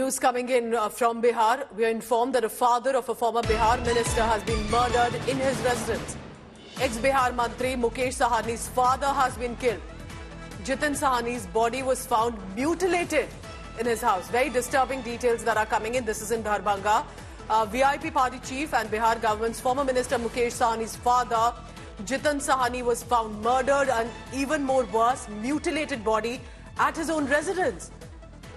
News coming in from Bihar. We are informed that a father of a former Bihar minister has been murdered in his residence. Ex-Bihar Mantri Mukesh Sahani's father has been killed. Jitan Sahani's body was found mutilated in his house. Very disturbing details that are coming in. This is in Darbhanga. VIP party chief and Bihar government's former minister Mukesh Sahani's father, Jitan Sahani, was found murdered and even more worse, mutilated body at his own residence.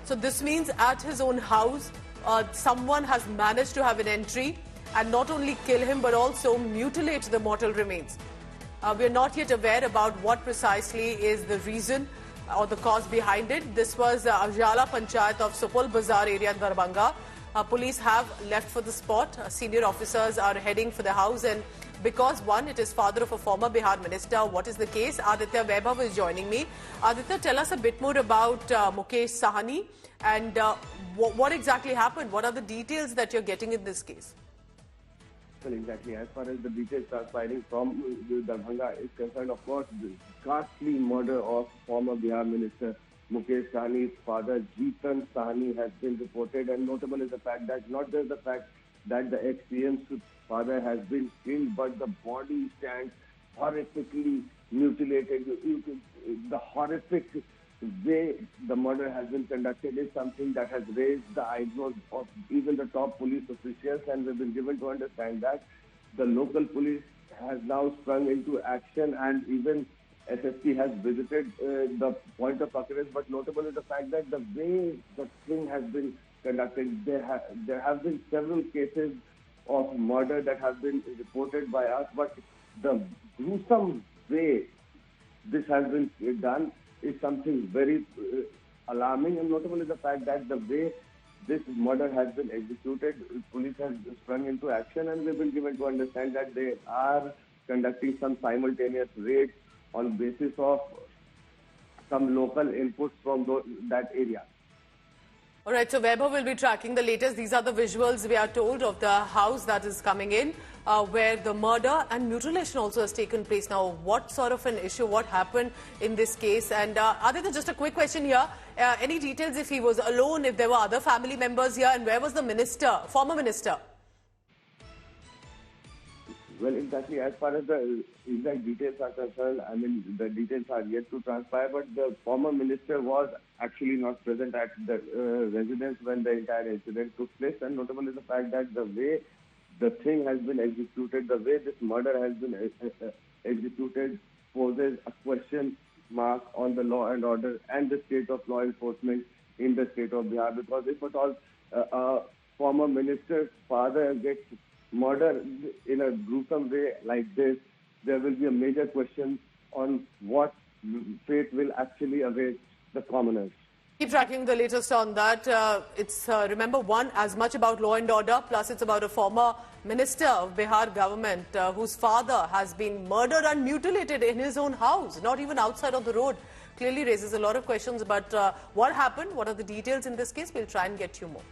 So this means at his own house, someone has managed to have an entry and not only kill him but also mutilate the mortal remains. We are not yet aware about what precisely is the reason or the cause behind it. This was Ajala Panchayat of Supol Bazaar area in Darbhanga. Police have left for the spot. Senior officers are heading for the house, and because one, it is father of a former Bihar minister. What is the case? Aditya Vaibhav is joining me. Aditya, tell us a bit more about Mukesh Sahani and what exactly happened. What are the details that you're getting in this case? Well, exactly. As far as the details transpiring from Darbhanga is concerned, of course, the ghastly murder of former Bihar minister Mukesh Sahani's father, Jitan Sahani, has been reported. And notable is the fact that not just the fact that the ex-CM's father has been killed, but the body stands horrifically mutilated. The horrific way the murder has been conducted is something that has raised the eyebrows of even the top police officials, and we've been given to understand that the local police has now sprung into action, and even SSP has visited the point of occurrence. But notable is the fact that the way the thing has been conducted, there have been several cases of murder that have been reported by us, but the gruesome way this has been done is something very alarming. And notable is the fact that the way this murder has been executed, police has sprung into action, and we've been given to understand that they are conducting some simultaneous raids on basis of some local inputs from that area. All right, so Vaibhav will be tracking the latest. These are the visuals, we are told, of the house that is coming in, where the murder and mutilation also has taken place. Now, what sort of an issue, what happened in this case? And Aditya, just a quick question here. Any details if he was alone, if there were other family members here, and where was the minister, former minister? Well, exactly. As far as the exact details are concerned, I mean, the details are yet to transpire, but the former minister was actually not present at the residence when the entire incident took place. And notable is the fact that the way the thing has been executed, the way this murder has been executed, poses a question mark on the law and order and the state of law enforcement in the state of Bihar. Because if at all a former minister's father gets murder in a gruesome way like this, there will be a major question on what fate will actually await the commoners. Keep tracking the latest on that. It's, remember, one, as much about law and order, plus it's about a former minister of Bihar government whose father has been murdered and mutilated in his own house, not even outside of the road. Clearly raises a lot of questions. But what happened? What are the details in this case? We'll try and get you more.